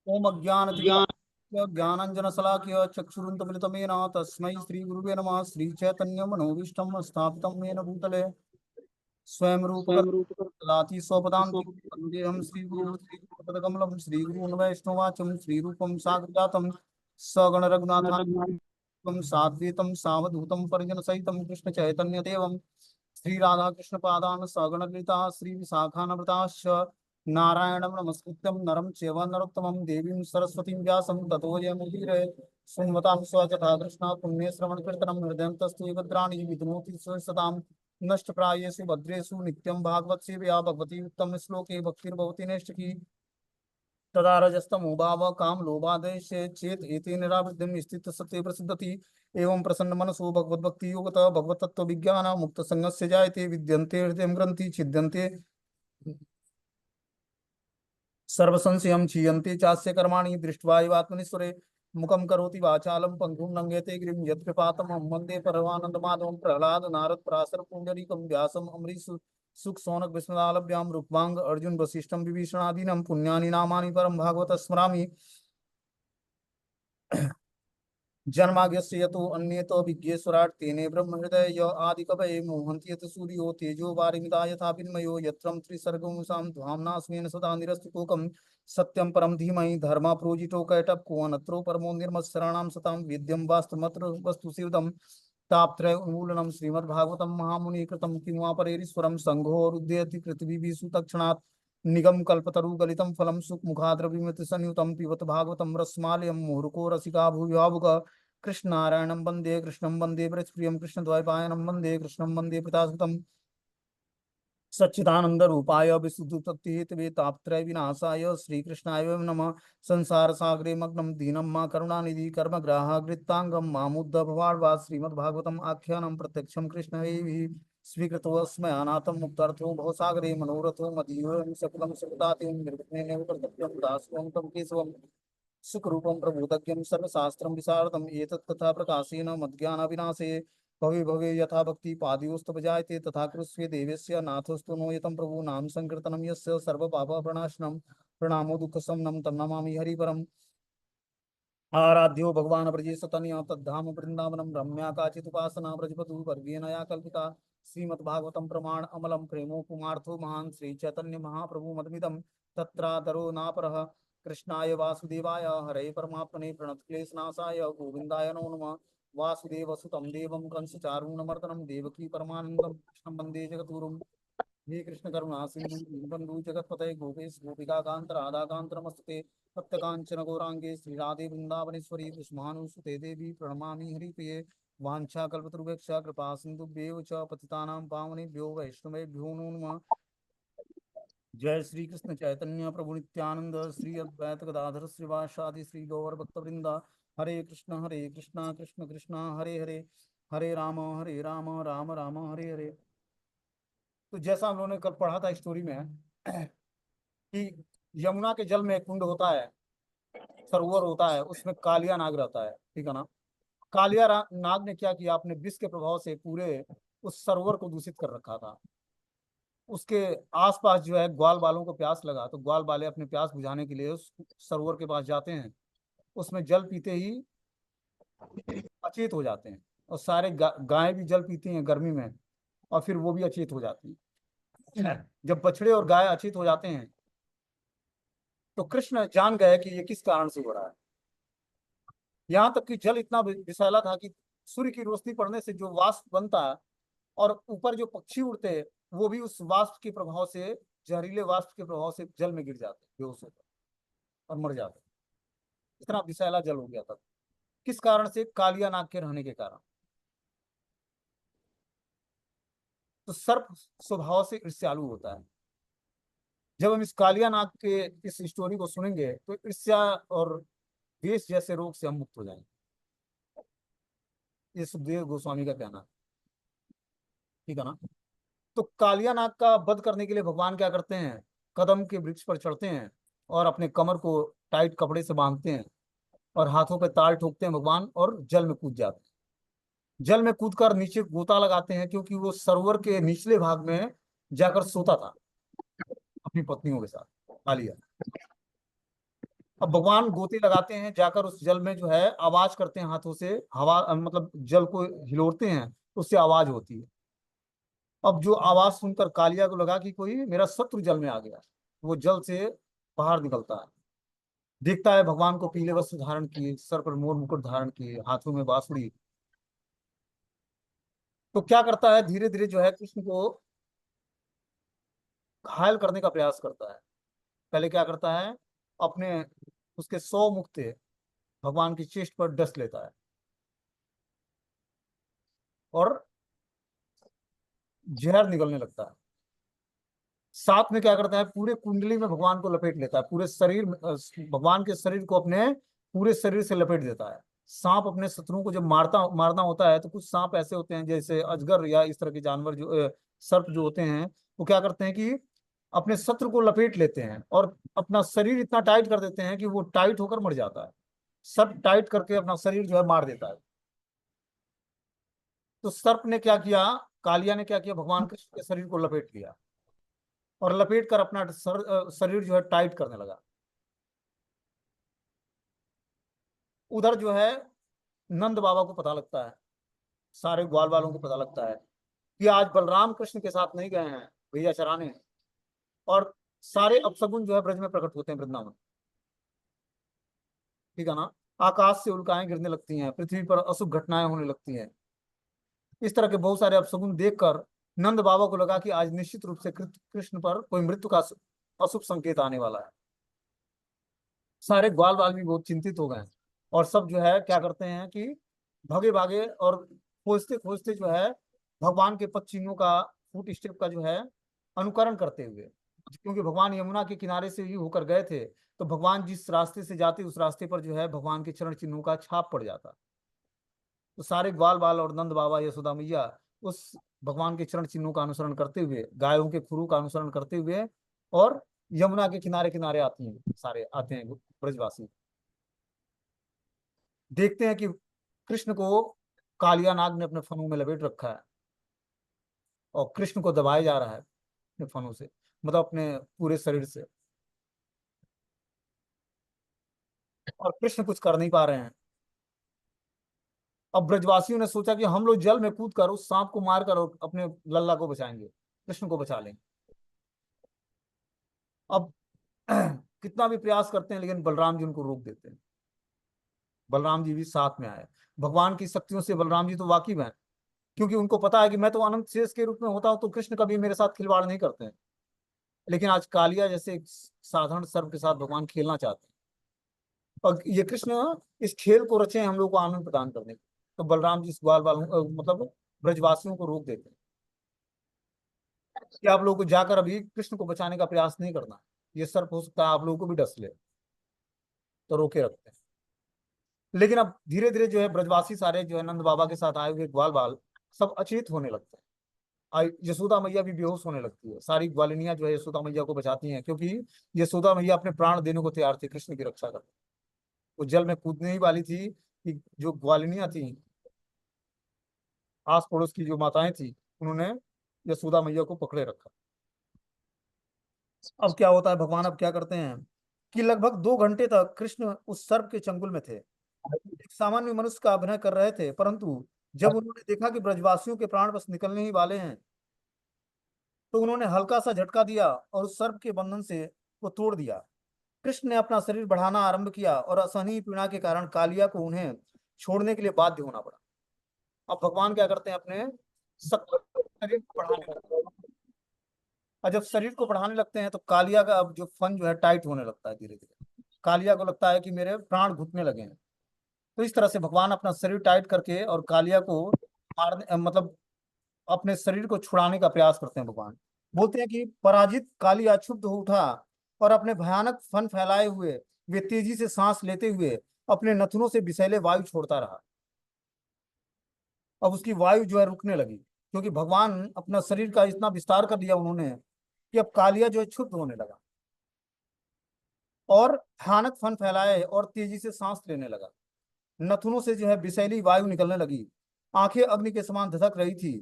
ओम ज्ञान ज्ञानांजनशलाकया चक्षुरुन्मीलितं येन तस्मै श्रीगुरुवे नमः। श्रीचैतन्यमनोभीष्टं स्थापितं येन भूतले स्वयं रूप स्वयं रूप कदाति स्वपदान्ति स्वरूप वन्देऽहं श्रीगुरुं श्रीपदकमलं श्रीगुरून् वैष्णवाचं श्रीरूपं साग्रजातं सगण रघुनाथान्वितं साद्वैतं सावधूतं परिजनसहितं कृष्णचैतन्यदेवं श्रीराधाकृष्णपादान् सगणललिता श्रीविशाखान्विताश्च नारायणं नमस्कृत्यं नरं चैव नरोत्तमं देवीं सरस्वतीं व्यासं ततो जयमुदीरये सुमतां स्वयथा कृष्णा पुण्यश्रवणकीर्तनं हृदयन्तस्तु भद्राणि विद्नोति सदां नष्टप्रायेषु भद्रेषु नित्यं भागवत सेवया भगवती उत्तम श्लोके भक्तिर्भवति नैष्ठिकी तदा रजस्तमोभाव काम लोभादेश चेत एते निरावृत्तिं स्थित सत्ये प्रसिद्धति एवं प्रसन्न मनसो भगवद्भक्ति योगतः भगवतत्व विज्ञान मुक्त संगस्य जायते विद्यन्ते हृदय ग्रंथि छिद्यन्ते सर्वसंशयं क्षीयन्ते चास्य कर्माणि दृष्ट्वा एवात्मनीश्वरे मुखं करोति वाचालं पंगुं लंघयते गिरिं यत्कृपातमहं वन्दे परमानन्दमाधवं प्रह्लाद नारद पराशर पुण्डरीकं व्यासम् अम्बरीश सुख सौनक विस्मदालभ्यां रुक्मांग अर्जुन वसिष्ठं विभीषणादीनं पुण्यानि नामानि परं भागवत स्मरामि जन्माद्यस्य यतो अन्यतो विज्ञेश्वरात् तेने ब्रह्महृदय य आदिकवये मोहन्ति यत् सूर्यो तेजो वारिमिता यथा विन्मयो यत्रं त्रिसर्गमुषां धाम्ना स्वेन सदा निरस्तकुकं सत्यं परं धीमहि धर्मा प्रोजितो कैटभको अनत्रो परमो निर्मत्सराणां सतां वेद्यं वास्तुमत्र वस्तुशिवदं तापत्रय उन्मूलनं श्रीमद्भागवतं महामुनिकृतं किं वा परेरीश्वरं सङ्घोरुध्यति पृथ्वीभिः सुतक्षणात् निगम कल्पतरु गलितं फलं सुखमुखाद्रविमृत संयुतं पिबत भागवतं रसमालयं मुहुरको रसिका भूयावुक कृष्णनारायणं वन्दे कृष्णं वन्दे ब्रजप्रियं कृष्णद्वैपायनं वन्दे कृष्णं वन्दे पितासुतं सच्चिदानंद रूपाय विशुद्धहेतवे तापत्रय विनाशाय श्रीकृष्णाय नमः। संसार सागरे मग्नं दीनं मा करुणानिधि कर्मग्राहकृतांगं मामुद्ध भवाड्वा श्रीमद्भागवतम् आख्यानं प्रत्यक्षं कृष्णैः स्वीकृतोऽस्मयानाथं मुक्तार्थो भवसागरे मनोरथो मदीयो सकलं सुखदाते निर्विघ्नेन कर्तव्यं दासोऽहं तं केशवम् सुखरूपं प्रबोधज्ञं सर्वशास्त्रं विशारदम् एतत् कथा प्रकाशेन मद्ज्ञानाविनाशे भवे भवे यथा भक्ति पादयोस्तव जायते तथा कृष्ये देवस्य नाथस्तु नो यतं प्रभु नाम संकीर्तनं यस्य सर्वपापप्रणाशनं प्रणामो दुःखशमनं तन्नमामि हरिपरम् आराध्यो भगवान् ब्रजेश तनया तद्धाम वृंदावनम रम्या काचित् उपासना ब्रजपतु वर्गेण या कल्पिता श्रीमद्भागवतं प्रमाण अमलं प्रेमोपमार्थो महान् श्री चैतन्य महाप्रभु मदमिदं तत्रादरो नापरः कृष्णाय वासुदेवाय हरे परमात्मने प्रणतक्लेशनाशाय गोविन्दाय नमो नमः वासुदेवसुतं देवं कंसचारूणमर्दनं देवकी परमानन्दं कृष्णं वन्दे जगद्गुरुं हे कृष्ण करुणा सिंधु बंधु जगतपते गोपेश गोपिका कांत राधा कांत नमस्ते सत्य कांचन गौरांगे श्री राधे वृंदावनेश्वरी कुष्मानुसुते देवी प्रणमामि हरिप्रिये वाञ्छा कल्पतरुभ्यश्च कृपा सिन्धुभ्येव च पतितानां पावनेभ्यो वैष्णवेभ्यो नमो नमः। जय श्री कृष्ण चैतन्य प्रभु नित्यानंद श्री अद्वैत गदाधर श्रीवासादि श्री गौर भक्तवृंदा हरे कृष्ण कृष्ण कृष्ण हरे हरे हरे राम राम राम हरे हरे। तो जैसा हम लोगों ने कल पढ़ा था स्टोरी में कि यमुना के जल में एक कुंड होता है, सरोवर होता है, उसमें कालिया नाग रहता है, ठीक है ना। नाग ने क्या किया, अपने विष के प्रभाव से पूरे उस सरोवर को दूषित कर रखा था। उसके आसपास जो है ग्वाल बालों को प्यास लगा, तो ग्वाल बाले अपने प्यास बुझाने के लिए उस सरोवर के पास जाते हैं। उसमें जल पीते ही अचेत हो जाते हैं, और सारे गायें भी जल पीती हैं गर्मी में, और फिर वो भी अचेत हो जाती हैं। जब बछड़े और गाय अचेत हो जाते हैं तो कृष्ण जान गए कि ये किस कारण से हो रहा है। यहाँ तक कि जल इतना विषैला था कि सूर्य की रोशनी पड़ने से जो वाष्प बनता है, और ऊपर जो पक्षी उड़ते हैं, वो भी उस वाष्प के प्रभाव से, जहरीले वाष्प के प्रभाव से जल में गिर जाते, बेहोश होकर और मर जाते। इतना विषैला जल हो गया था। किस कारण से? कालिया नाग के रहने के कारण। तो सर्प स्वभाव से ईर्ष्यालु होता है। जब हम इस कालिया नाग के इस स्टोरी को सुनेंगे तो ईर्ष्या और द्वेष जैसे रोग से हम मुक्त हो जाएंगे। ये सुखदेव गोस्वामी का कहना है, ठीक है ना। तो कालिया नाग का वध करने के लिए भगवान क्या करते हैं, कदम के वृक्ष पर चढ़ते हैं और अपने कमर को टाइट कपड़े से बांधते हैं, और हाथों पे ताल ठोकते हैं भगवान, और जल में कूद जाते हैं। जल में कूदकर नीचे गोता लगाते हैं, क्योंकि वो सरोवर के निचले भाग में जाकर सोता था अपनी पत्नियों के साथ, कालिया। अब भगवान गोते लगाते हैं, जाकर उस जल में जो है आवाज करते हैं, हाथों से हवा मतलब जल को हिलोड़ते हैं, उससे आवाज होती है। अब जो आवाज सुनकर कालिया को लगा कि कोई मेरा शत्रु जल में आ गया, वो जल से बाहर निकलता है, देखता है भगवान को पीले वस्त्र धारण किए, सर पर मोर मुकुट धारण किए, हाथों में बांसुरी। तो क्या करता है, धीरे धीरे जो है कृष्ण को घायल करने का प्रयास करता है। पहले क्या करता है, अपने उसके 100 मुक्ते भगवान की चेस्ट पर डस लेता है, और जहर निकलने लगता है। साथ में क्या करता है, पूरे कुंडली में भगवान को लपेट लेता है, पूरे शरीर भगवान के शरीर को अपने पूरे शरीर से लपेट देता है। सांप अपने शत्रुओं को जब मारना होता है, तो कुछ सांप ऐसे होते हैं जैसे अजगर या इस तरह के जानवर जो सर्प जो होते हैं, वो क्या करते हैं कि अपने शत्रु को लपेट लेते हैं और अपना शरीर इतना टाइट कर देते हैं कि वो टाइट होकर मर जाता है। सर्प टाइट करके अपना शरीर जो है मार देता है। तो सर्प ने क्या किया, कालिया ने क्या किया, भगवान कृष्ण के शरीर को लपेट लिया और लपेट कर अपना शरीर जो है टाइट करने लगा। उधर जो है नंद बाबा को पता लगता है, सारे ग्वाल वालों को पता लगता है कि आज बलराम कृष्ण के साथ नहीं गए हैं भैया चराने, और सारे अपशगुन जो है ब्रज में प्रकट होते हैं, वृंदावन। ठीक है ना। आकाश से उल्काएं गिरने लगती हैं, पृथ्वी पर अशुभ घटनाएं होने लगती हैं। इस तरह के बहुत सारे अपशगुन देखकर नंद बाबा को लगा कि आज निश्चित रूप से कृष्ण पर कोई मृत्यु का अशुभ संकेत आने वाला है। सारे ग्वाल वाल भी बहुत चिंतित हो गए हैं, और सब जो है क्या करते हैं कि भागे भागे और खोजते खोजते जो है भगवान के पद चिन्हों का, फुट स्टेप का जो है अनुकरण करते हुए, क्योंकि भगवान यमुना के किनारे से ही होकर गए थे, तो भगवान जिस रास्ते से जाते उस रास्ते पर जो है भगवान के चरण चिन्हों का छाप पड़ जाता। तो सारे ग्वाल बाल और नंद बाबा यशोदा मैया उस भगवान के चरण चिन्हों का अनुसरण करते हुए, गायों के खुरों का अनुसरण करते हुए, और यमुना के किनारे किनारे आती हैं, सारे आते हैं ब्रजवासी। देखते हैं कि कृष्ण को कालिया नाग ने अपने फनों में लपेट रखा है, और कृष्ण को दबाया जा रहा है अपने फनों से, मतलब अपने पूरे शरीर से, और कृष्ण कुछ कर नहीं पा रहे हैं। अब ब्रजवासियों ने सोचा कि हम लोग जल में कूद कर उस सांप को मारकर और अपने लल्ला को बचाएंगे, कृष्ण को बचा लेंगे। अब कितना भी प्रयास करते हैं, लेकिन बलराम जी उनको रोक देते हैं। बलराम जी भी साथ में आए। भगवान की शक्तियों से बलराम जी तो वाकिफ हैं, क्योंकि उनको पता है कि मैं तो अनंत शेष के रूप में होता हूं, तो कृष्ण कभी मेरे साथ खिलवाड़ नहीं करते हैं। लेकिन आज कालिया जैसे एक साधारण सर्प के साथ भगवान खेलना चाहते हैं, और ये कृष्ण इस खेल को रचे हैं हम लोग को आनंद प्रदान करने के। तो बलराम जी इस ग्वाल वालों मतलब ब्रजवासियों को रोक देते हैं कि आप लोगों को जाकर अभी कृष्ण को बचाने का प्रयास नहीं करना, ये सर्प हो सकता है आप लोगों को भी डस ले। तो रोके रखते हैं। लेकिन अब धीरे धीरे जो है ब्रजवासी सारे जो है नंद बाबा के साथ आए हुए ग्वाल बाल सब अचेत होने लगते हैं। यशोदा मैया भी बेहोश होने लगती है। सारी ग्वालिनियां जो है यशोदा मैया को बचाती हैं, क्योंकि यशोदा मैया अपने प्राण देने को तैयार थी कृष्ण की रक्षा करने। वो जल में कूदने ही वाली थी कि जो ग्वालिनियां थी, आस पड़ोस की जो माताएं थी, उन्होंने यशोदा मैया को पकड़े रखा। अब क्या होता है, भगवान अब क्या करते हैं कि लगभग 2 घंटे तक कृष्ण उस सर्प के चंगुल में थे, एक सामान्य मनुष्य का अभिनय कर रहे थे। परंतु जब उन्होंने देखा कि ब्रजवासियों के प्राण बस निकलने ही वाले हैं, तो उन्होंने हल्का सा झटका दिया और उस सर्प के बंधन से वो तोड़ दिया। कृष्ण ने अपना शरीर बढ़ाना आरंभ किया, और असहनीय पीड़ा के कारण कालिया को उन्हें छोड़ने के लिए बाध्य होना पड़ा। अब भगवान क्या करते हैं, अपने शरीर को बढ़ाने लगते हैं, और जब शरीर को बढ़ाने लगते हैं तो कालिया का अब जो फन जो है टाइट होने लगता है धीरे धीरे। कालिया को लगता है कि मेरे प्राण घुटने लगे हैं। तो इस तरह से भगवान अपना शरीर टाइट करके और कालिया को मारने मतलब अपने शरीर को छुड़ाने का प्रयास करते हैं। भगवान बोलते हैं कि पराजित कालिया क्षुब्ध हो उठा, और अपने भयानक फन फैलाए हुए वे तेजी से सांस लेते हुए अपने नथुनों से विषैले वायु छोड़ता रहा। अब उसकी वायु जो है रुकने लगी, क्योंकि भगवान अपना शरीर का इतना विस्तार कर दिया उन्होंने कि अब कालिया जो है क्षुब्ध होने लगा, और भयानक फन फैलाए और तेजी से सांस लेने लगा। नथुनों से जो है विषैली वायु निकलने लगी। आंखें अग्नि के समान धधक रही थी।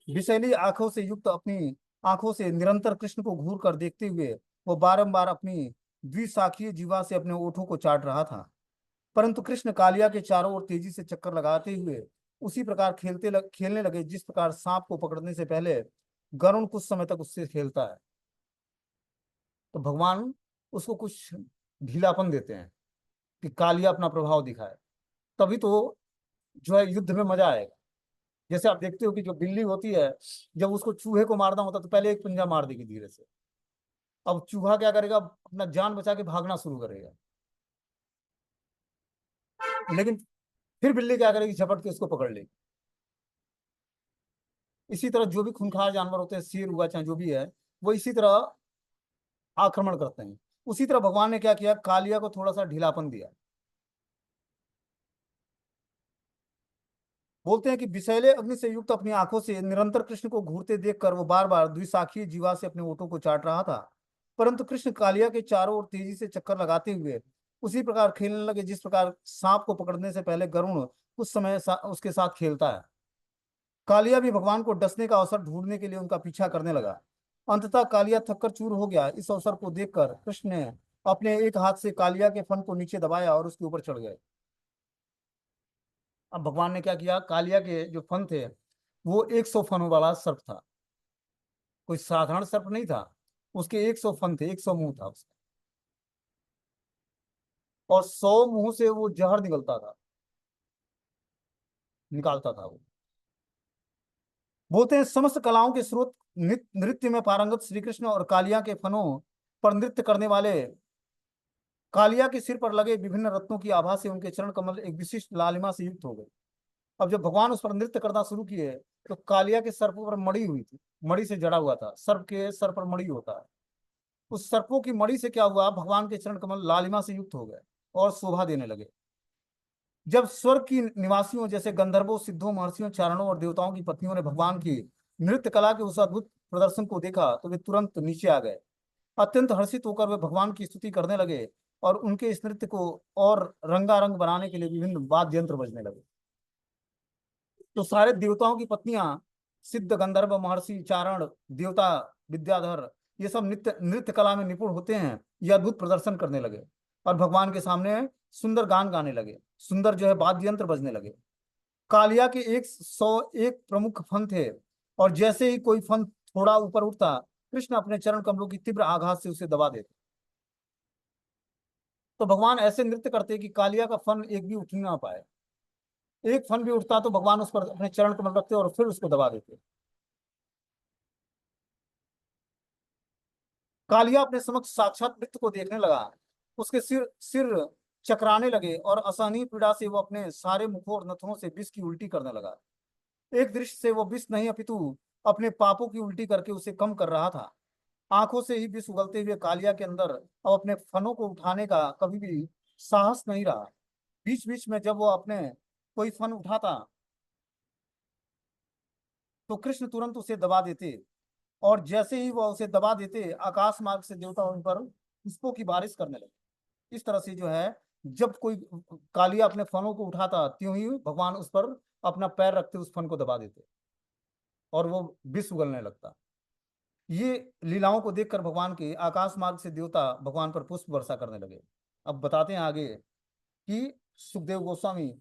विषैली आंखों से युक्त अपनी आंखों से निरंतर कृष्ण को घूर कर देखते हुए वो बारंबार अपनी द्विशाखीय जीवा से अपने ओठों को चाट रहा था। परंतु कृष्ण कालिया के चारों ओर तेजी से चक्कर लगाते हुए उसी प्रकार खेलने लगे जिस प्रकार सांप को पकड़ने से पहले गरुण कुछ समय तक उससे खेलता है। तो भगवान उसको कुछ ढीलापन देते हैं कि कालिया अपना प्रभाव दिखाए, तभी तो जो है युद्ध में मजा आएगा। जैसे आप देखते हो कि जो बिल्ली होती है, जब उसको चूहे को मारना होता है तो पहले एक पंजा मार देगी धीरे से। अब चूहा क्या करेगा, अपना जान बचा के भागना शुरू करेगा, लेकिन फिर बिल्ली क्या करेगी, झपट के उसको पकड़ लेगी। इसी तरह जो भी खूंखार जानवर होते हैं, शेर हुआ चाहे जो भी है, वो इसी तरह आक्रमण करते हैं। उसी तरह भगवान ने क्या किया, कालिया को थोड़ा सा ढीलापन दिया। बोलते हैं कि विषैले अग्नि से युक्त अपनी आंखों से निरंतर कृष्ण को घूरते देखकर वो बार बार द्विशाखी जीवा से अपने ओठों को चाट रहा था। परंतु कृष्ण कालिया के चारों ओर तेजी से चक्कर लगाते हुए उसी प्रकार खेलने लगे जिस प्रकार सांप को पकड़ने से पहले गरुण कुछ समय उसके साथ खेलता है। कालिया भी भगवान को डसने का अवसर ढूंढने के लिए उनका पीछा करने लगा। अंततः कालिया थककर चूर हो गया। इस अवसर को देखकर कृष्ण ने अपने एक हाथ से कालिया के फन को नीचे दबाया और उसके ऊपर चढ़ गए। अब भगवान ने क्या किया, कालिया के जो फन थे वो 100 फनों वाला सर्प था, कोई साधारण सर्प नहीं था। उसके 100 फन थे, 100 मुंह था उसका, और 100 मुंह से वो जहर निकालता था वो। बोलते हैं समस्त कलाओं के स्रोत नृत्य में पारंगत श्री कृष्ण और कालिया के फनों पर नृत्य करने वाले, कालिया के सिर पर लगे विभिन्न रत्नों की आभा से उनके चरण कमल एक विशिष्ट लालिमा से युक्त हो गए। अब जब भगवान उस पर नृत्य करना शुरू किए तो कालिया के सर्प पर मड़ी हुई थी, मड़ी से जड़ा हुआ था, सर्प के सर पर मड़ी होता है। उस सर्पों की मड़ी से क्या हुआ, भगवान के चरण कमल लालिमा से युक्त हो गए और शोभा देने लगे। जब स्वर्ग की निवासियों जैसे गंधर्वों, सिद्धों, महर्षियों, चारणों और देवताओं की पत्नियों ने भगवान की नृत्य कला के उस अद्भुत प्रदर्शन को देखा तो वे तुरंत नीचे आ गए। अत्यंत हर्षित होकर वे भगवान की स्तुति करने लगे और उनके इस नृत्य को और रंगारंग बनाने के लिए विभिन्न वाद्य यंत्र बजने लगे। तो सारे देवताओं की पत्नियां, सिद्ध, गंधर्व, महर्षि, चारण, देवता, विद्याधर, ये सब नृत्य नृत्य कला में निपुण होते हैं, ये अद्भुत प्रदर्शन करने लगे और भगवान के सामने सुंदर गान गाने लगे, सुंदर जो है वाद्य यंत्र बजने लगे। कालिया के 101 प्रमुख फन थे, और जैसे ही कोई फन थोड़ा ऊपर उठता, कृष्ण अपने चरण कमलों की तीव्र आघात से उसे दबा देते। तो भगवान ऐसे नृत्य करते कि कालिया का फन एक भी उठ ना पाए। एक फन भी उठता तो भगवान उस पर अपने चरण कमल रखते और फिर उसको दबा देते। कालिया अपने समक्ष साक्षात नृत्य को देखने लगा। उसके सिर सिर चकराने लगे और असहनीय पीड़ा से वो अपने सारे मुखों और नथुनों से विष की उल्टी करने लगा। एक दृश्य से वो विष नहीं अपितु अपने पापों की उल्टी करके उसे कम कर रहा था। आंखों से ही विष उगलते हुए कालिया के अंदर अब अपने फनों को उठाने का कभी भी साहस नहीं रहा। बीच बीच में जब वो अपने कोई फन उठाता तो कृष्ण तुरंत उसे दबा देते, और जैसे ही वह उसे दबा देते आकाश मार्ग से देवता उन पर पुष्पों की बारिश करने लगे। इस तरह से जो है, जब कोई कालिया अपने फनों को उठाता त्यों ही भगवान उस पर अपना पैर रखते उस फन को दबा देते और वो विष उगलने लगता। ये लीलाओं को देखकर भगवान के आकाश मार्ग से देवता भगवान पर पुष्प वर्षा करने लगे। अब बताते हैं आगे कि सुखदेव गोस्वामी,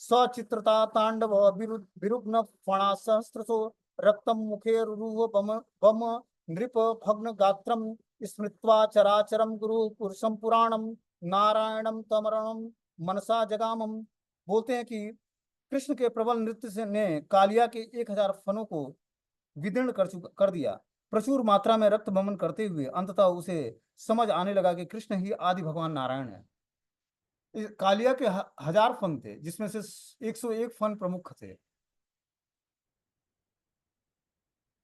सचित्रता तांडव विरुग्न फणा सहस्रसो रक्तम मुखे रुरुह बम बम नृप भग्न गात्रम स्मृत्वा चराचरम गुरु पुरुषम पुराणम नारायणम तमरणम मनसा जगामम। बोलते हैं कि कृष्ण के प्रबल नृत्य से ने कालिया के 1000 फनों को विदीर्ण कर दिया। प्रचुर मात्रा में रक्त बमन करते हुए अंततः उसे समझ आने लगा कि कृष्ण ही आदि भगवान नारायण है। कालिया के 1000 फन थे जिसमें से 101 फन प्रमुख थे।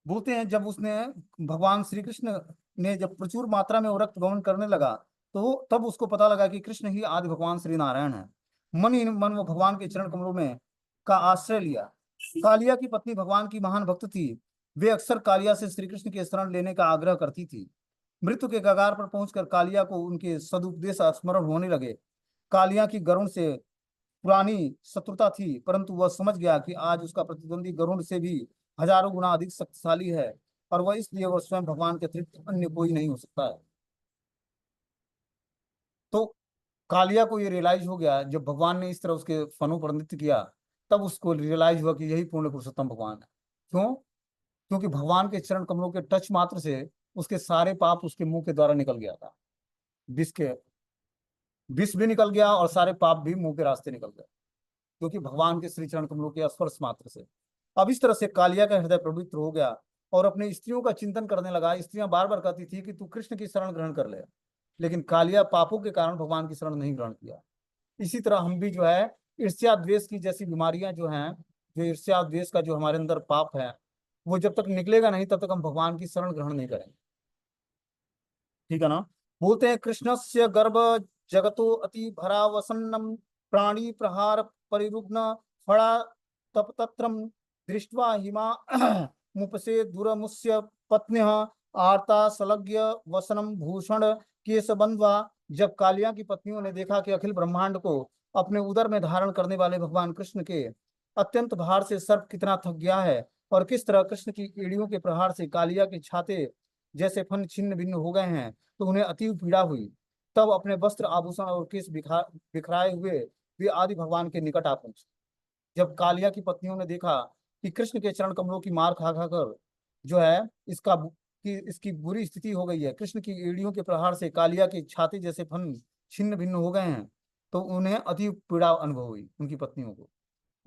बोलते हैं जब उसने भगवान श्री कृष्ण ने जब प्रचुर मात्रा में वो रक्त गमन करने लगा तो तब उसको पता लगा कि कृष्ण ही आदि भगवान श्री नारायण है। मन ही मन वो भगवान के चरण कमलों में का आश्रय लिया। कालिया की पत्नी भगवान की महान भक्त थी। वे अक्सर कालिया से श्री कृष्ण के शरण लेने का आग्रह करती थी। मृत्यु के कगार पर पहुंचकर कालिया को उनके सदुपदेश स्मरण होने लगे। कालिया की गरुण से पुरानी शत्रुता थी, परंतु वह समझ गया कि आज उसका प्रतिद्वंदी गरुड़ से भी हजारों गुना अधिक शक्तिशाली है, और वह इसलिए वह स्वयं भगवान के अतिरिक्त अन्य कोई नहीं हो सकता है। तो कालिया को ये रियलाइज हो गया, जब भगवान ने इस तरह उसके फनों पर नृत्य किया, तब उसको रियलाइज हुआ कि यही पूर्ण पुरुषोत्तम भगवान है। क्यों? क्योंकि भगवान के चरण कमलों के टच मात्र से उसके सारे पाप उसके मुंह के द्वारा निकल गया था। विष के विष भी निकल गया और सारे पाप भी मुंह के रास्ते निकल गए, क्योंकि भगवान के श्री चरण कमलों के स्पर्श मात्र से। अब इस तरह से कालिया का हृदय पवित्र हो गया और अपने स्त्रियों का चिंतन करने लगा। स्त्रियां बार बार कहती थी कि तू कृष्ण की शरण ग्रहण कर ले, लेकिन कालिया पापों के कारण भगवान की शरण नहीं ग्रहण किया। इसी तरह हम भी जो है, ईर्ष्या द्वेष की जैसी बीमारियां जो हैं, जो ईर्ष्या द्वेष का जो हमारे अंदर पाप है, वो जब तक निकलेगा नहीं तब तक हम भगवान की शरण ग्रहण नहीं करेंगे। ठीक है ना? बोलते हैं कृष्णस्य गर्भ जगतो अति भरावसन्नम प्राणी प्रहार परिरुग्न फड़ा तपतत्रम दृष्ट्वा हिमा मुपसे दुरमुष्य पत्न्यः आर्ता सलग्य वसनम भूषण केशबंध्वा। जब कालिया की पत्नियों ने देखा कि अखिल ब्रह्मांड को अपने उदर में धारण करने वाले भगवान कृष्ण के अत्यंत भार से सर्प कितना थक गया है, और किस तरह कृष्ण की एड़ियों के प्रहार से कालिया के छाते जैसे फन छिन्न भिन्न हो गए हैं, तो उन्हें अतीव पीड़ा हुई। तब अपने वस्त्र आभूषण और केश बिखराए हुए वे आदि भगवान के निकट आ पहुंचे। जब कालिया की पत्नियों ने देखा कि कृष्ण के चरण कमलों की मार खा खा कर जो है इसकी बुरी स्थिति हो गई है, कृष्ण की एड़ियों के प्रहार से कालिया के छाती जैसे फन छिन्न भिन्न हो गए हैं, तो उन्हें अति पीड़ा अनुभव हुई उनकी पत्नियों को।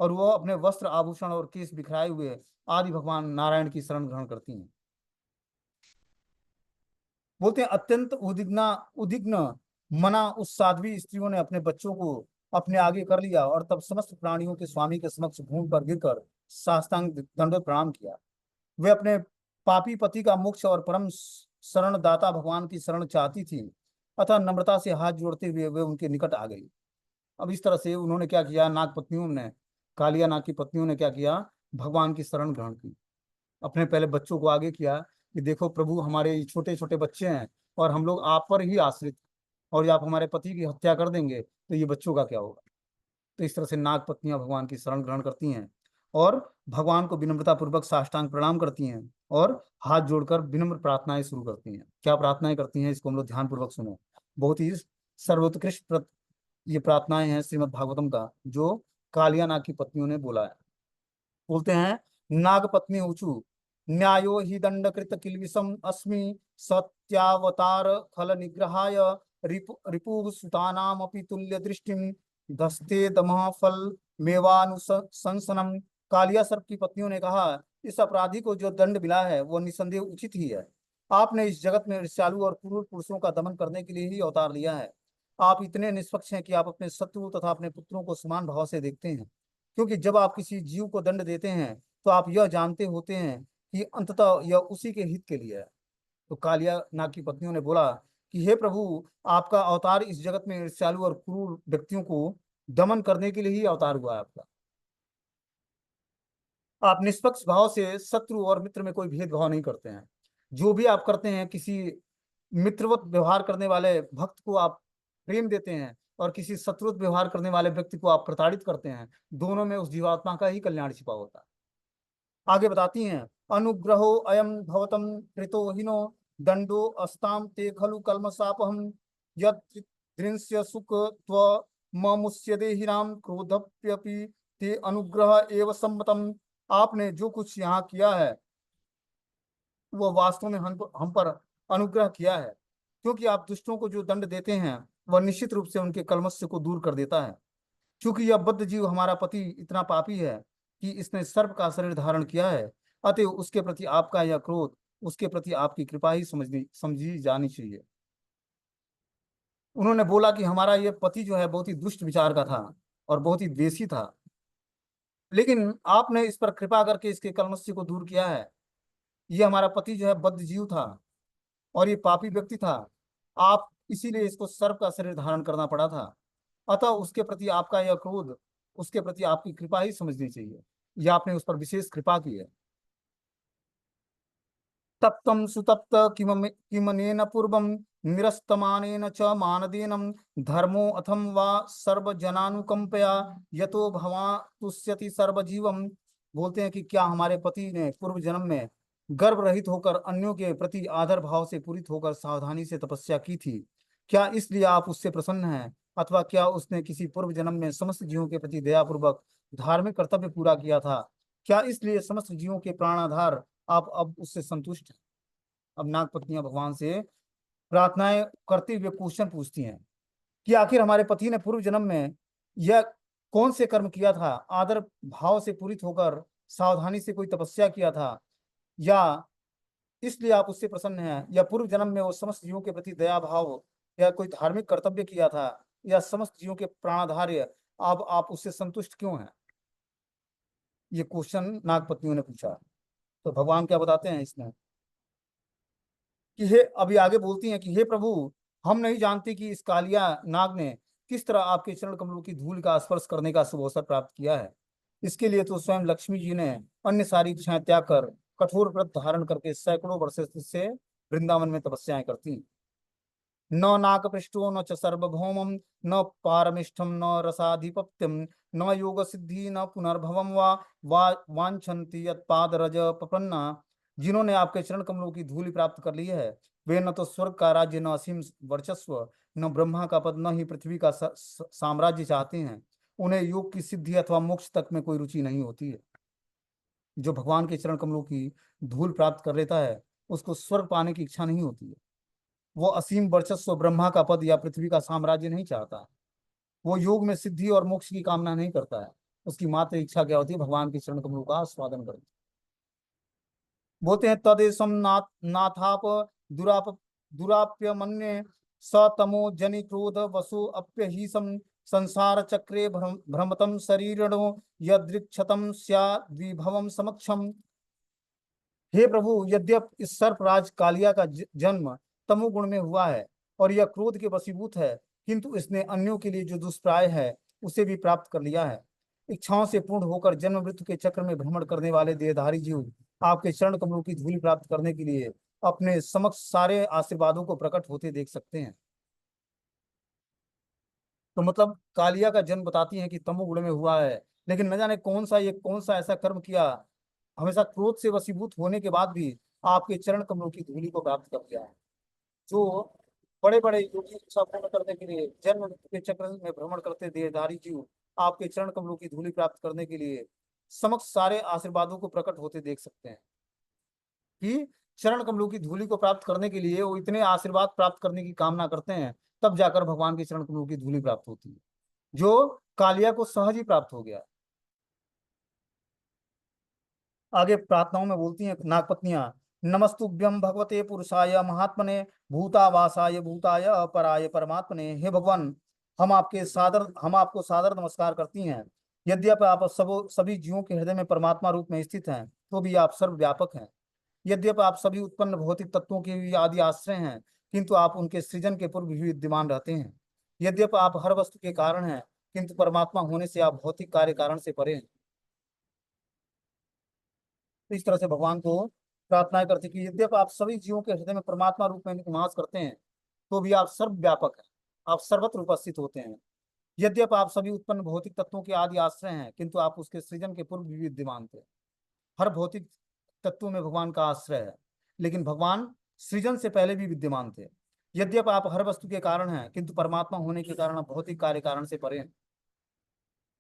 और वो अपने वस्त्र आभूषण और केश बिखराए हुए आदि भगवान नारायण की शरण ग्रहण करती हैं। बोलते हैं अत्यंत उद्विग्न मना उस साध्वी स्त्रियों ने अपने बच्चों को अपने आगे कर लिया और तब समस्त प्राणियों के स्वामी के समक्ष भूमि पर गिरकर साष्टांग दंडवत प्रणाम किया। वे अपने पापी पति का मोक्ष और परम शरण दाता भगवान की शरण चाहती थी, अतः नम्रता से हाथ जोड़ते हुए वे उनके निकट आ गई। अब इस तरह से उन्होंने क्या किया, नाग पत्नियों ने, कालिया नाग की पत्नियों ने क्या किया, भगवान की शरण ग्रहण की। अपने पहले बच्चों को आगे किया कि देखो प्रभु, हमारे छोटे छोटे बच्चे हैं और हम लोग आप पर ही आश्रित, और आप हमारे पति की हत्या कर देंगे तो ये बच्चों का क्या होगा। तो इस तरह से नाग पत्नियां भगवान की शरण ग्रहण करती हैं और भगवान को विनम्रता पूर्वक साष्टांग प्रणाम करती हैं और हाथ जोड़कर विनम्र प्रार्थनाएं शुरू करती हैं। क्या प्रार्थनाएं करती हैं, इसको हम लोग ध्यान पूर्वक सुनो। बहुत ही सर्वोत्कृष्ट ये प्रार्थनाएं हैं श्रीमद् भागवतम का, जो कालिया नाग की पत्नियों ने बोला है। बोलते हैं नागपत्नी ऊचु न्यायो हि दंडकृत किल्विषम अस्मि सत्यावतार खल निग्रहाय रिपु सुतानामपि तुल्य दृष्टिम धस्ते दमः फल मेवानुशंसनम। कालिया सर्प की पत्नियों ने कहा, इस अपराधी को जो दंड मिला है वो निसंदेह उचित ही है। आपने इस जगत में ईर्ष्यालु और क्रूर पुरुषों का दमन करने के लिए ही अवतार लिया है। आप इतने निष्पक्ष हैं कि आप अपने शत्रु तथा अपने पुत्रों को समान भाव से देखते हैं, क्योंकि जब आप किसी जीव को दंड देते हैं तो आप यह जानते होते हैं कि अंततः यह उसी के हित के लिए है। तो कालिया नाग की पत्नियों ने बोला कि हे प्रभु, आपका अवतार इस जगत में ईर्ष्यालु और क्रूर व्यक्तियों को दमन करने के लिए ही अवतार हुआ है आपका। आप निष्पक्ष भाव से शत्रु और मित्र में कोई भेदभाव नहीं करते हैं। जो भी आप करते हैं, किसी मित्रवत व्यवहार करने वाले भक्त को आप प्रेम देते हैं और किसी शत्रुत व्यवहार करने वाले व्यक्ति को आप प्रताड़ित करते हैं, दोनों में उस जीवात्मा का ही कल्याण छिपा होता है। आगे बताती हैं, अनुग्रहो अयम भवतम कृतो हिनो दंडो अस्ताम ते खलु कल्मषापहम यदृश्य सुख त्व ममुष्यदे हिराम क्रोधप्यपि ते अनुग्रह एव सम्मतम। आपने जो कुछ यहाँ किया है वह वास्तव में हम पर अनुग्रह किया है, क्योंकि आप दुष्टों को जो दंड देते हैं वह निश्चित रूप से उनके कलमश को दूर कर देता है। क्योंकि यह बद्ध जीव हमारा पति इतना पापी है कि इसने सर्प का शरीर धारण किया है, अतः उसके प्रति आपका यह क्रोध, उसके प्रति आपकी कृपा ही समझी जानी चाहिए। उन्होंने बोला कि हमारा यह पति जो है बहुत ही दुष्ट विचार का था और बहुत ही द्वेषी था, लेकिन आपने इस पर कृपा करके इसके कलमश को दूर किया है। ये हमारा पति जो है बद्ध जीव था और ये पापी व्यक्ति था, आप इसीलिए इसको सर्प का शरीर धारण करना पड़ा था। अतः उसके प्रति आपका यह क्रोध, उसके प्रति आपकी कृपा ही समझनी चाहिए। यह आपने उस पर विशेष कृपा की है। तप्तम सुतप्त किमनेन पूर्वम निरस्तमानेन च मानदेनम धर्मो अथम वा सर्वजनानुकंपया यतो भवा तुष्यति सर्वजीवम। बोलते हैं कि क्या हमारे पति ने पूर्व जन्म में गर्भ रहित होकर अन्यों के प्रति आदर भाव से पूरित होकर सावधानी से तपस्या की थी, क्या इसलिए आप उससे प्रसन्न हैं, अथवा क्या उसने किसी पूर्व जन्म में समस्त जीवों के प्रति दयापूर्वक धार्मिक कर्तव्य पूरा किया था? क्या इसलिए समस्त जीवों के प्राणाधार आप अब उससे संतुष्ट हैं? अब नाग पत्नियां भगवान से प्रार्थनाएं करते हुए क्वेश्चन पूछती हैं कि आखिर हमारे पति ने पूर्व जन्म में यह कौन से कर्म किया था? आदर भाव से पूरित होकर सावधानी से कोई तपस्या किया था, या इसलिए आप उससे प्रसन्न हैं, या पूर्व जन्म में वो समस्त जीवों के प्रति दया भाव या कोई धार्मिक कर्तव्य किया था, या समस्त जीवों के प्राणाधार्य अब आप उससे संतुष्ट क्यों हैं? ये क्वेश्चन नागपत्नियों ने पूछा। तो भगवान क्या बताते हैं इसमें कि हे, अभी आगे बोलती हैं कि हे प्रभु, हम नहीं जानते कि इस कालिया नाग ने किस तरह आपके चरण कमलों की धूल का स्पर्श करने का शुभ अवसर प्राप्त किया है। इसके लिए तो स्वयं लक्ष्मी जी ने अन्य सारी इच्छाएं त्याग कर कठोर व्रत धारण करके सैकड़ों वर्ष से वृंदावन में तपस्याएं करती। न नाकपृष्ठो न च सर्वभौमं, न पारमिष्ठम न रसाधिपत्यम, न योग सिद्धि न पुनर्भवम वा वांछन्ति यत्पाद रज प्रपन्ना। जिन्होंने आपके चरण कमलों की धूलि प्राप्त कर ली है, वे न तो स्वर्ग का राज्य, न असीम वर्चस्व, न ब्रह्मा का पद, न ही पृथ्वी का साम्राज्य चाहते हैं। उन्हें योग की सिद्धि अथवा मोक्ष तक में कोई रुचि नहीं होती है। जो भगवान के चरण कमलों की धूल प्राप्त कर लेता है, उसको स्वर्ग पाने की इच्छा नहीं होती है। वो असीम वर्चस्व, ब्रह्मा का पद या पृथ्वी का साम्राज्य नहीं चाहता है। वो योग में सिद्धि और मोक्ष की कामना नहीं करता है। उसकी मात्र इच्छा क्या होती है? भगवान के चरण कमलों का स्वादन करना। बोलते हैं तदेशम नाथाप दुराप दुराप्य मन्ये स तमो जनि क्रोध वसु अप्य ही सम संसार चक्रे भ्रमतम शरीरणो यदृक्षतम स्या विभवम समक्षम। हे प्रभु, यद्यप इस सर्पराज कालिया का जन्म तमोगुण में हुआ है और यह क्रोध के वशीभूत है, किंतु इसने अन्यों के लिए जो दुष्प्राय है उसे भी प्राप्त कर लिया है। इच्छाओं से पूर्ण होकर जन्म मृत्यु के चक्र में भ्रमण करने वाले देहधारी जीव आपके चरण कमलों की धूल प्राप्त करने के लिए अपने समक्ष सारे आशीर्वादों को प्रकट होते देख सकते हैं। तो मतलब कालिया का जन्म बताती है कि तमोगुण में हुआ है, लेकिन न जाने कौन सा ऐसा कर्म किया, हमेशा क्रोध से वशीभूत होने के बाद भी आपके चरण कमलों की धूलि को प्राप्त कर लिया है। जो बड़े बड़े योगी इच्छा पूर्ण करने के लिए जन्म मृत्यु के चक्र में भ्रमण करते देहधारी जीव आपके चरण कमलों की धूलि प्राप्त करने के लिए समक्ष सारे आशीर्वादों को प्रकट होते देख सकते हैं। कि चरण कमलों की धूलि को प्राप्त करने के लिए वो इतने आशीर्वाद प्राप्त करने की कामना करते हैं, तब जाकर भगवान के चरण कमलों की धूलि प्राप्त होती है, जो कालिया को सहज ही प्राप्त हो गया। आगे प्रार्थनाओं में बोलती हैं नागपत्नियां, नमस्तुभ्यं भगवते पुरुषाय महात्मने भूतावासाय भूताय अपराय परमात्मने। हे भगवान, हम आपको सादर नमस्कार करती हैं। यद्यपि आप सभी जीवों के हृदय में परमात्मा रूप में स्थित हैं, तो भी आप सर्वव्यापक हैं। यद्यपि आप सभी उत्पन्न भौतिक तत्वों के भी आदि आश्रय हैं, किंतु आप उनके सृजन के पूर्व भी विद्यमान रहते हैं। यद्यपि आप हर वस्तु के कारण हैं, किंतु परमात्मा होने से आप भौतिक कार्य कारण से परे हैं। तो इस तरह से भगवान को प्रार्थना करते कि यद्यपि आप सभी जीवों के हृदय में परमात्मा रूप में निवास करते हैं, तो भी आप सर्वव्यापक हैं। आप सर्वत्र उपस्थित होते हैं। यद्यपि आप सभी उत्पन्न भौतिक तत्वों के आदि आश्रय हैं, किंतु आप उसके सृजन के पूर्व भी विद्यमान थे। हर भौतिक तत्वों में भगवान का आश्रय है, लेकिन भगवान सृजन से पहले भी विद्यमान थे। यद्यपि आप हर वस्तु के कारण हैं, किंतु परमात्मा होने के कारण आप भौतिक कार्य कारण से परे हैं।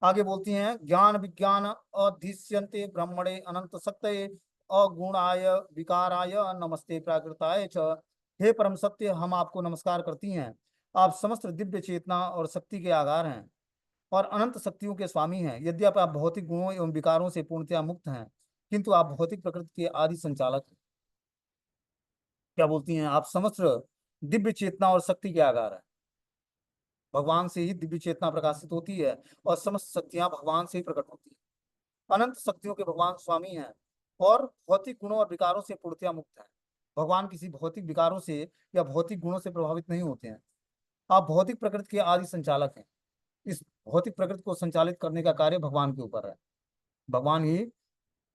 आगे बोलती हैं, ज्ञान विज्ञान अधीष्यन्ते ब्रह्मणे अनंत सत्य अगुणाय विकाराय नमस्ते प्राकृताय च। हे परम सत्य, हम आपको नमस्कार करती हैं। आप समस्त दिव्य चेतना और शक्ति के आधार हैं और अनंत शक्तियों के स्वामी हैं। यद्यपि आप भौतिक गुणों एवं विकारों से पूर्णतया मुक्त हैं, किंतु आप भौतिक प्रकृति के आदि संचालक हैं। क्या बोलती हैं? आप समस्त दिव्य चेतना और शक्ति के आधार हैं। भगवान से ही दिव्य चेतना प्रकाशित होती है और समस्त शक्तियां भगवान से ही प्रकट होती है। अनंत शक्तियों के भगवान स्वामी हैं और भौतिक गुणों और विकारों से पूर्णतया मुक्त हैं। भगवान किसी भौतिक विकारों से या भौतिक गुणों से प्रभावित नहीं होते हैं। आप भौतिक प्रकृति के आदि संचालक हैं। इस भौतिक प्रकृति को संचालित करने का कार्य भगवान के ऊपर है। भगवान ही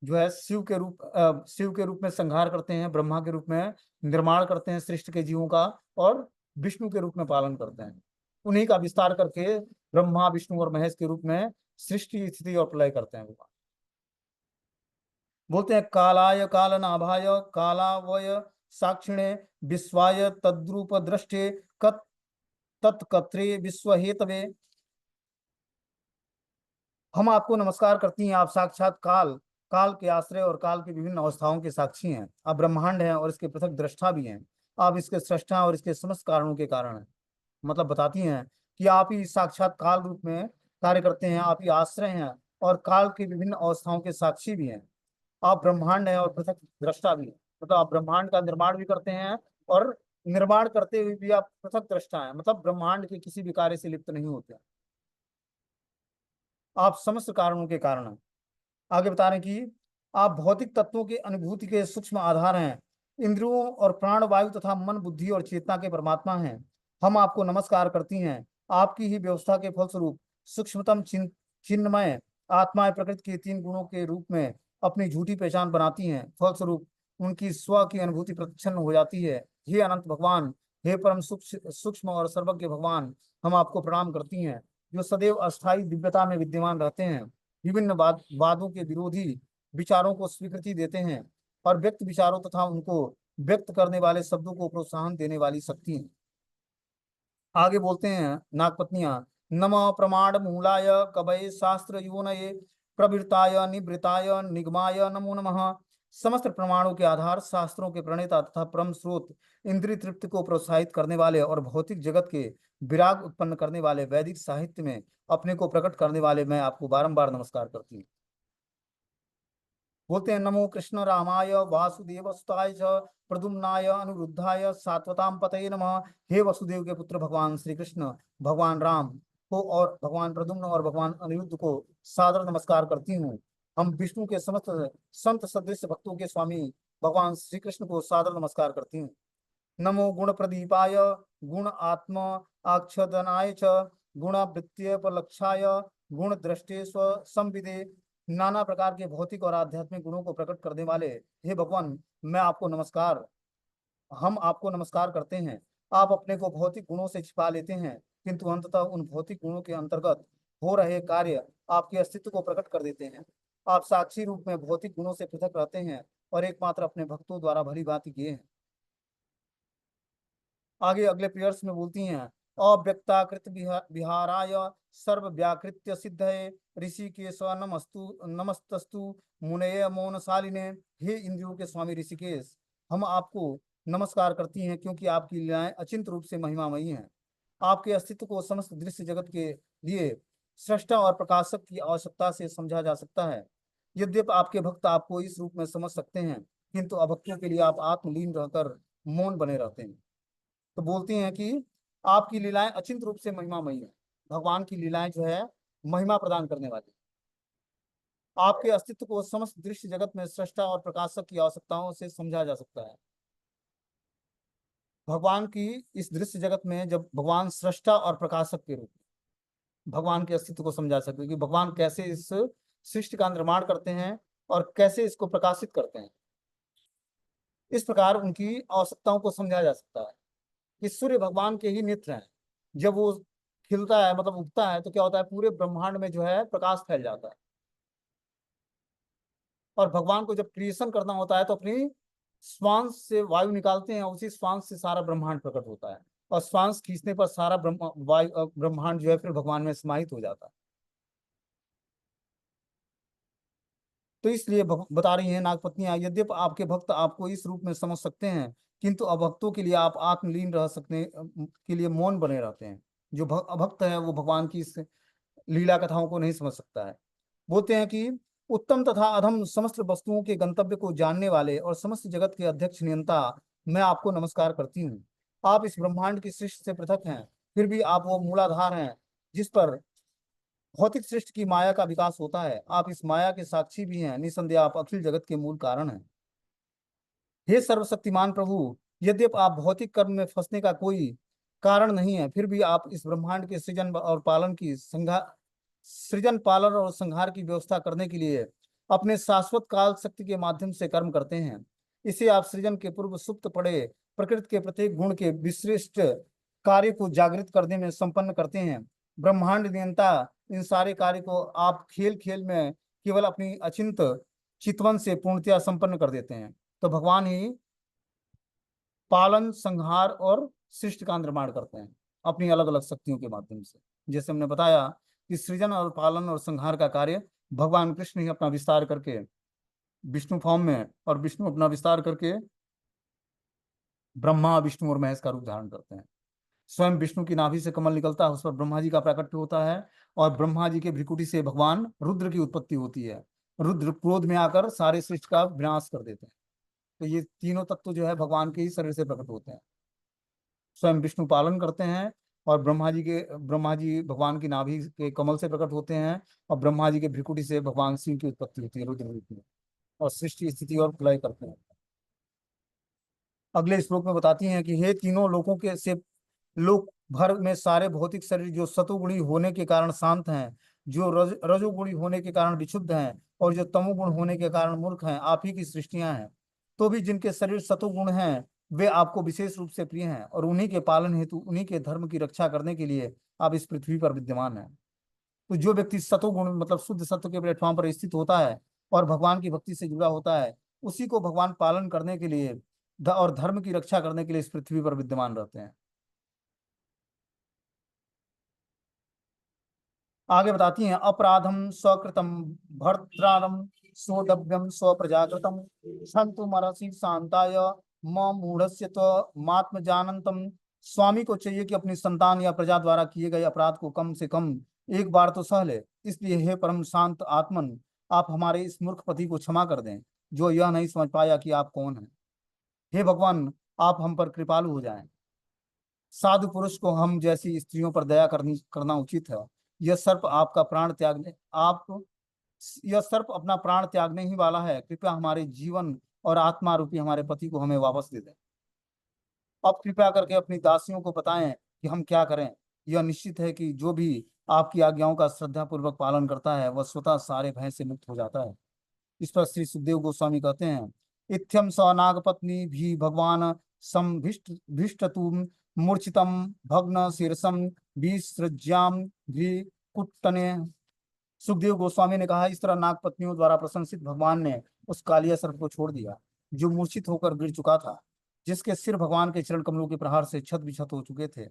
जो है शिव के रूप में संहार करते हैं, ब्रह्मा के रूप में निर्माण करते हैं सृष्टि के जीवों का, और विष्णु के रूप में पालन करते हैं। उन्हीं का विस्तार करके ब्रह्मा विष्णु और महेश के रूप में सृष्टि स्थिति और प्रलय करते हैं भगवान। बोलते हैं, कालाय कालनाभाय कालावय साक्षिणे विश्वाय तद्रूप दृष्टे तत्कत्रे विश्व हेतवे। हम आपको नमस्कार करती हैं, आप साक्षात काल, काल के आश्रय और काल की विभिन्न अवस्थाओं के साक्षी हैं। आप ब्रह्मांड हैं और इसके पृथक दृष्टा भी हैं। आप इसके सृष्टा और इसके समस्त कारणों के कारण हैं। मतलब बताती हैं कि आप ही साक्षात काल रूप में कार्य करते हैं, आप ही आश्रय हैं और काल की विभिन्न अवस्थाओं के साक्षी भी हैं। आप ब्रह्मांड हैं और पृथक दृष्टा भी हैं। मतलब आप ब्रह्मांड का निर्माण भी करते हैं और निर्माण करते हुए भी आप पृथक दृष्टा हैं। मतलब ब्रह्मांड के किसी भी कार्य से लिप्त नहीं होते। आप समस्त कारणों के कारण हैं। आगे बता रहे हैं कि आप भौतिक तत्वों की अनुभूति के सूक्ष्म आधार हैं। इंद्रियों और प्राण वायु तथा मन बुद्धि और चेतना के परमात्मा हैं। हम आपको नमस्कार करती हैं। आपकी ही व्यवस्था के फलस्वरूप सूक्ष्मतम चिन्मय आत्माएं प्रकृति के तीन गुणों के रूप में अपनी झूठी पहचान बनाती हैं। फलस्वरूप उनकी स्व की अनुभूति प्रत्यक्ष हो जाती है। हे अनंत भगवान, हे परम सूक्ष्म और सर्वज्ञ भगवान, हम आपको प्रणाम करती हैं, जो सदैव अस्थायी दिव्यता में विद्यमान रहते हैं, विभिन्न वादों के विरोधी विचारों को स्वीकृति देते हैं और व्यक्त विचारों तथा उनको व्यक्त करने वाले शब्दों को प्रोत्साहन देने वाली शक्ति हैं। आगे बोलते हैं नागपत्नियां, नम प्रमाण मूलाय कवये शास्त्र योनये प्रवृत्ताय निवृत्ताय निगमाय नमो नमः। समस्त प्रमाणों के आधार, शास्त्रों के प्रणेता तथा परम स्रोत, इंद्रिय तृप्ति को प्रोत्साहित करने वाले और भौतिक जगत के विराग उत्पन्न करने वाले, वैदिक साहित्य में अपने को प्रकट करने वाले, मैं आपको बारंबार नमस्कार करती हूँ। बोलते हैं नमो कृष्ण रामाय वासुदेव सुताय च प्रद्युम्नाय अनिरुद्धाय सात्वताम पतये नमः। हे वसुदेव के पुत्र भगवान श्री कृष्ण, भगवान राम को और भगवान प्रद्युम्न और भगवान अनिरुद्ध को सादर नमस्कार करती हूँ। हम विष्णु के समस्त संत सदृश भक्तों के स्वामी भगवान श्री कृष्ण को सादर नमस्कार करती हूँ। नमो गुण प्रदीपाय गुण आत्म आच्छदनाय च गुणवृत्त्यपलक्षाय गुण दृष्टे स्व संविदे। नाना प्रकार के भौतिक और आध्यात्मिक गुणों को प्रकट करने वाले हे भगवान, मैं आपको नमस्कार हम आपको नमस्कार करते हैं। आप अपने को भौतिक गुणों से छिपा लेते हैं, किंतु अंततः उन भौतिक गुणों के अंतर्गत हो रहे कार्य आपके अस्तित्व को प्रकट कर देते हैं। आप साक्षी रूप में भौतिक गुणों से पृथक रहते हैं और एकमात्र अपने भक्तों द्वारा भली भांति किए हैं। आगे अगले पेयर्स में बोलती हैं, अव्यक्ताकृत विहाराय सर्व व्याकृत्य सिद्धये ऋषिकेश नमस्तु नमस्तस्तु मुनये मौनशालिने। हे इंद्रियों के स्वामी ऋषिकेश, हम आपको नमस्कार करती हैं, क्योंकि आपकी लीलाएं अचिंत रूप से महिमामयी हैं। आपके अस्तित्व को समस्त दृश्य जगत के लिए सृष्टा और प्रकाशक की आवश्यकता से समझा जा सकता है। यद्यपि आपके भक्त आपको इस रूप में समझ सकते हैं, किंतु अभक्तों के लिए आप आत्मलीन रहकर मौन बने रहते हैं। तो बोलती हैं कि आपकी लीलाएं अचिंत रूप से महिमामयी है। भगवान की लीलाएं जो है महिमा प्रदान करने वाली। आपके अस्तित्व को समस्त दृश्य जगत में सृष्टा और प्रकाशक की आवश्यकताओं से समझा जा सकता है। भगवान की इस दृश्य जगत में जब भगवान सृष्टा और प्रकाशक के रूप में भगवान के अस्तित्व को समझा सकते हैं कि भगवान कैसे इस सृष्टि का निर्माण करते हैं और कैसे इसको प्रकाशित करते हैं। इस प्रकार उनकी आवश्यकताओं को समझा जा सकता है कि सूर्य भगवान के ही नेत्र हैं। जब वो खिलता है, मतलब उगता है, तो क्या होता है, पूरे ब्रह्मांड में जो है प्रकाश फैल जाता है। और भगवान को जब क्रिएशन करना होता है तो अपनी श्वास से वायु निकालते हैं, उसी श्वास से सारा ब्रह्मांड प्रकट होता है। और श्वास खींचने पर सारा ब्रह्मांड जो है फिर भगवान में समाहित हो जाता है। तो इसलिए बता रही हैं नागपत्नियां, यद्यपि आपके भक्त आपको इस रूप में समझ सकते हैं, किंतु अभक्तों के लिए आप आत्मलीन रह सकने के लिए मौन बने रहते हैं। जो अभक्त है वो भगवान की इस लीला कथाओं को नहीं समझ सकता है। बोलते हैं कि उत्तम तथा अधम समस्त वस्तुओं के गंतव्य को जानने वाले और समस्त जगत के अध्यक्ष नियंता, मैं आपको नमस्कार करती हूँ। आप इस ब्रह्मांड की सृष्टि से पृथक हैं, फिर भी आप वो मूलाधार हैं जिस पर भौतिक सृष्टि की माया का विकास होता है। आप इस माया के साक्षी भी हैं। निसंदेह आप अखिल जगत के मूल कारण हैं। हे सर्वशक्तिमान प्रभु, यद्यपि आप भौतिक कर्म में फंसने का कोई कारण नहीं है, फिर भी आप इस ब्रह्मांड के सृजन पालन और संहार की व्यवस्था करने के लिए अपने शाश्वत काल शक्ति के माध्यम से कर्म करते हैं। इसे आप सृजन के पूर्व सुप्त पड़े प्रकृति के प्रत्येक गुण के विशिष्ट कार्य को जागृत करने में संपन्न करते हैं। ब्रह्मांड नियंता इन सारे कार्य को आप खेल खेल में केवल अपनी अचिंत चितवन से पूर्णतया संपन्न कर देते हैं। तो भगवान ही पालन, संहार और सृष्टि का निर्माण करते हैं। अपनी अलग अलग शक्तियों के माध्यम से। जैसे हमने बताया कि सृजन और पालन और संहार का कार्य भगवान कृष्ण ही अपना विस्तार करके विष्णु फॉर्म में, और विष्णु अपना विस्तार करके ब्रह्मा विष्णु और महेश का रूप धारण करते हैं। स्वयं विष्णु की नाभि से कमल निकलता है, उस पर ब्रह्मा जी का प्राकट्य होता है, और ब्रह्मा जी के भ्रिकुटी से भगवान रुद्र की उत्पत्ति होती है। रुद्र क्रोध में आकर सारे सृष्टि का विनाश कर देते हैं। तो ये तीनों तत्व जो है भगवान के ही शरीर से प्रकट होते हैं। स्वयं विष्णु पालन करते हैं, और ब्रह्मा जी भगवान की नाभि के कमल से प्रकट होते हैं, और ब्रह्मा जी के भ्रिकुटी से भगवान शिव की उत्पत्ति होती है रुद्र रूप में, और सृष्टि स्थिति और प्रलय करते हैं। अगले श्लोक में बताती हैं कि हे तीनों लोकों के से लोक भर में सारे भौतिक शरीर जो सतोगुणी होने के कारण शांत हैं, जो रजोगुणी होने के कारण विक्षुब्ध हैं, और जो तमोगुण होने के कारण मूर्ख हैं, आप ही की सृष्टियां हैं। तो भी जिनके शरीर सतोगुण हैं वे आपको विशेष रूप से प्रिय हैं, और उन्हीं के पालन हेतु, उन्हीं के धर्म की रक्षा करने के लिए आप इस पृथ्वी पर विद्यमान हैं। तो जो व्यक्ति सतोगुण मतलब शुद्ध सत्व के प्लेटफॉर्म पर स्थित होता है और भगवान की भक्ति से जुड़ा होता है, उसी को भगवान पालन करने के लिए और धर्म की रक्षा करने के लिए इस पृथ्वी पर विद्यमान रहते हैं। आगे बताती हैं, अपराधम स्वकृतम भर्त्रारम सोदव्यम स्वप्रजाकृतम संतु मरसी शांताय मूढ़स्य तो मात्म जानंतम। स्वामी को चाहिए कि अपनी संतान या प्रजा द्वारा किए गए अपराध को कम से कम एक बार तो सह ले। इसलिए हे परम शांत आत्मन, आप हमारे इस मूर्ख पति को क्षमा कर दें, जो यह नहीं समझ पाया कि आप कौन हैं। हे भगवान, आप हम पर कृपालु हो जाएं। साधु पुरुष को हम जैसी स्त्रियों पर दया करना उचित है। यह सर्प आपका प्राण त्यागने आप यह सर्प अपना प्राण त्यागने ही वाला है। कृपया हमारे जीवन और आत्मा रूपी हमारे पति को हमें वापस दे दें। अब कृपया करके अपनी दासियों को बताएं कि हम क्या करें। यह निश्चित है कि जो भी आपकी आज्ञाओं का श्रद्धा पूर्वक पालन करता है वह स्वतः सारे भय से मुक्त हो जाता है। इस पर श्री सुखदेव गोस्वामी कहते हैं, इत्थम स नागपत्नी भी भगवान संभिष्ट भिष्टतुम मूर्छितम भग्न शीर्षम विसृज्याम कुट्टने। सुखदेव गोस्वामी ने कहा, इस तरह नागपत्नियों द्वारा प्रशंसित भगवान ने उस कालिया सर्प को छोड़ दिया जो मूर्छित होकर गिर चुका था, जिसके सिर भगवान के चरण कमलों के प्रहार से छत विछत हो चुके थे।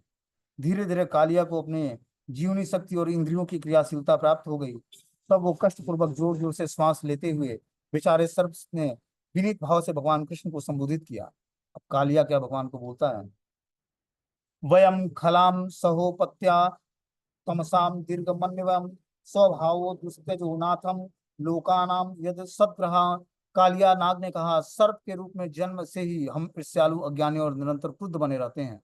धीरे धीरे कालिया को अपने जीवनी शक्ति और इंद्रियों की क्रियाशीलता प्राप्त हो गई। तब वो कष्ट पूर्वक जोर जोर से श्वास लेते हुए बेचारे सर्प ने विनीत भाव से भगवान कृष्ण को संबोधित किया। अब कालिया क्या भगवान को बोलता है, वयम खलाम सहोपत्या तमसाम दीर्घमन्यवम स्वभावो दुस्त्यजो नाथम लोकानाम यद सद्ग्रहा। कालिया नाग ने कहा, सर्प के रूप में जन्म से ही हम ईर्ष्यालु अज्ञानी और निरंतर क्रुद्ध बने रहते हैं।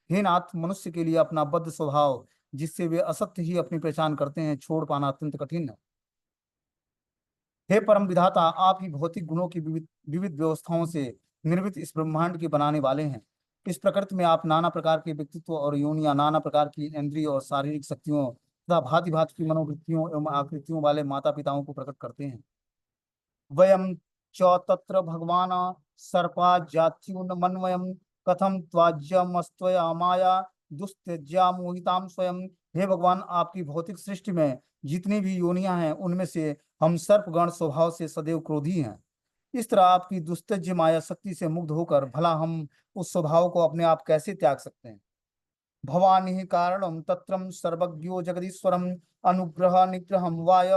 हे नाथ, मनुष्य के लिए अपना बद्ध स्वभाव जिससे वे असत्य ही अपनी पहचान करते हैं छोड़ पाना अत्यंत कठिन है। हे परम विधाता, आप ही भौतिक गुणों की विविध विविध व्यवस्थाओं से निर्मित इस ब्रह्मांड के बनाने वाले हैं। इस प्रकृति में आप नाना प्रकार के व्यक्तित्व और योनियां, नाना प्रकार की इंद्रिय और शारीरिक शक्तियों तथा भांति भांति की मनोवृत्तियों एवं आकृतियों वाले माता पिताओं को प्रकट करते हैं। वयम च तत्र भगवान सर्पा जात्युन्मन्वयम कथम त्वाज्यमस्त्वया माया दुस्त्यज्या मोहिताम स्वयं। हे भगवान, आपकी भौतिक सृष्टि में जितनी भी योनियां हैं उनमें से हम सर्पगण स्वभाव से सदैव क्रोधी हैं। इस तरह आपकी दुस्त्यज्य माया शक्ति से मुग्ध होकर भला हम उस स्वभाव को अपने आप कैसे त्याग सकते हैं। भवानी ही कारणम तत्रम सर्वज्ञो जगदीश्वरम अनुग्रह निग्रहम वाय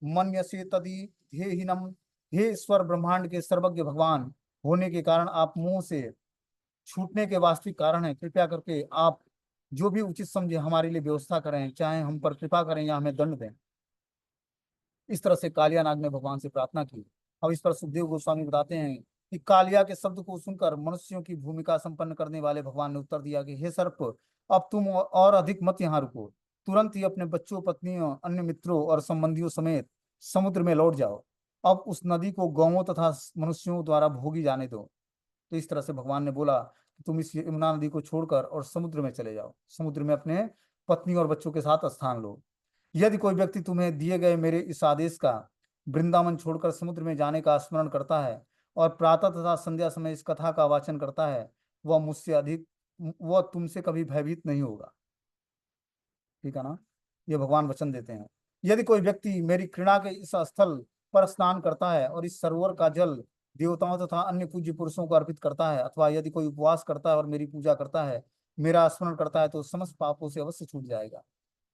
मन्यसे तदी ध्येहिनम। हे ईश्वर, ब्रह्मांड के सर्वज्ञ भगवान होने के कारण आप मुंह से छूटने के वास्तविक कारण है। कृपया करके आप जो भी उचित समझे हमारे लिए व्यवस्था करें, चाहे हम पर कृपा करें या हमें दंड दें। इस तरह से कालिया नाग ने भगवान से प्रार्थना की। अब इस पर सुखदेव गोस्वामी बताते हैं कि कालिया के शब्द को सुनकर मनुष्यों की भूमिका संपन्न करने वाले भगवान ने उत्तर दिया कि हे सर्प, अब तुम और अधिक मत यहाँ रुको। तुरंत ही अपने बच्चों, पत्नियों, अन्य मित्रों और संबंधियों समेत समुद्र में लौट जाओ। अब उस नदी को गौओं तथा मनुष्यों द्वारा भोगी जाने दो। तो इस तरह से भगवान ने बोला कि तुम इस यमुना नदी को छोड़कर और समुद्र में चले जाओ, समुद्र में अपने पत्नी और बच्चों के साथ स्थान लो। यदि कोई व्यक्ति तुम्हें दिए गए मेरे इस आदेश का वृंदावन छोड़कर समुद्र में जाने का स्मरण करता है और प्रातः तथा संध्या समय इस कथा का वाचन करता है, वह तुमसे कभी भयभीत नहीं होगा। ठीक है ना। ये भगवान वचन देते हैं। यदि कोई व्यक्ति मेरी घृणा के इस स्थल पर स्नान करता है और इस सरोवर का जल देवताओं तथा अन्य पूज्य पुरुषों को अर्पित करता है, अथवा यदि कोई उपवास करता है और मेरी पूजा करता है, मेरा स्मरण करता है तो समस्त पापों से अवश्य छूट जाएगा।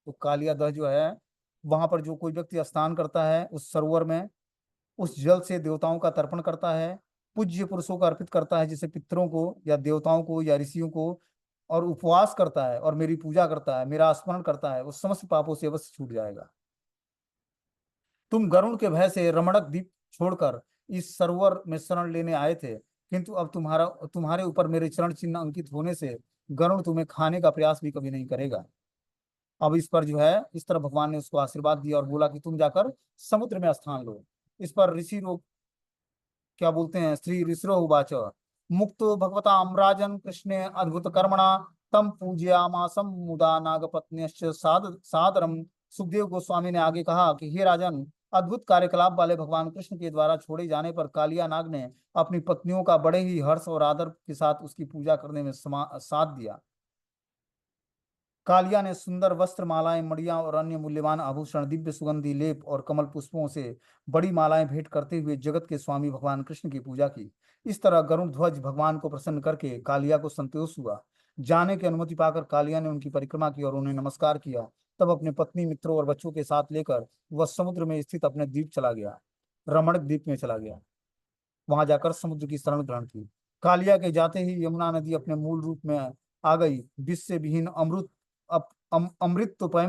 तो कालिया दह जो है, वहां पर जो कोई व्यक्ति स्नान करता है उस सरोवर में, उस जल से देवताओं का तर्पण करता है, पूज्य पुरुषों को अर्पित करता है, जैसे पितरों को या देवताओं को या ऋषियों को, और उपवास करता है और मेरी पूजा करता है, मेरा स्मरण करता है, वो समस्त पापों से अवश्य छूट जाएगा। तुम गरुड़ के भय से रमणक द्वीप छोड़कर इस सरोवर में शरण लेने आए थे, किंतु अब तुम्हारे ऊपर मेरे चरण चिन्ह अंकित होने से गरुड़ तुम्हें खाने का प्रयास भी कभी नहीं करेगा। अब इस पर जो है, इस तरह भगवान ने उसको आशीर्वाद दिया और बोला कि तुम जाकर समुद्र में स्थान लो। इस पर ऋषि लोग क्या बोलते हैं, श्री ऋषिरो उवाच मुक्तो भगवता अम्राजन कृष्णे अद्भुत कर्मणा तम पूजयामासम मुदा नागपत्न्यश्च सादरम। सुखदेव गोस्वामी ने आगे कहा कि हे राजन, अद्भुत कार्यकलाप वाले भगवान कृष्ण के द्वारा छोड़े जाने पर कालिया नाग ने अपनी पत्नियों का बड़े ही हर्ष और आदर के साथ उसकी पूजा करने में साथ दिया। कालिया ने सुंदर वस्त्र, मालाएं, मड़ियां और अन्य मूल्यवान आभूषण, दिव्य सुगंधी लेप और कमल पुष्पों से बड़ी मालाएं भेंट करते हुए जगत के स्वामी भगवान कृष्ण की पूजा की। इस तरह गरुड़ ध्वज भगवान को प्रसन्न करके कालिया को संतोष हुआ। जाने की अनुमति पाकर कालिया ने उनकी परिक्रमा की और उन्हें नमस्कार किया। तब अपने पत्नी, मित्रों और बच्चों के साथ लेकर वह समुद्र में स्थित अपने द्वीप चला गया, रमणक द्वीप में चला गया। वहां जाकर समुद्र की शरण ग्रहण की। कालिया के जाते ही यमुना नदी अपने मूल रूप में आ गई। विष से विहीन अमृत अमृतपय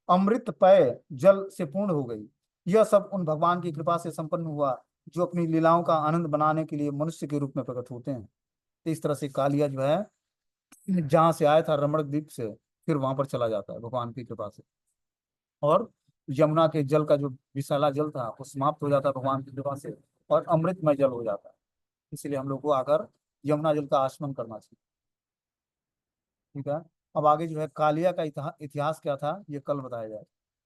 अमृतपय जल से पूर्ण हो गई। यह सब उन भगवान की कृपा से संपन्न हुआ जो अपनी लीलाओं का आनंद बनाने के लिए मनुष्य के रूप में प्रकट होते हैं। तो इस तरह से कालिया जो है, जहां से आया था रमणक द्वीप से, फिर वहां पर चला जाता है भगवान की कृपा से। और यमुना के जल का जो विषैला जल था वो समाप्त हो जाता है भगवान की कृपा से, और अमृतमय जल हो जाता है। इसलिए हम लोग को आकर यमुना जल का आचमन करना चाहिए। ठीक है। अब आगे जो है कालिया का इतिहास क्या था, ये कल बताया जाए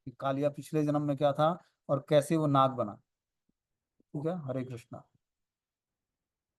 कि कालिया पिछले जन्म में क्या था और कैसे वो नाग बना। ठीक है। हरे कृष्णा।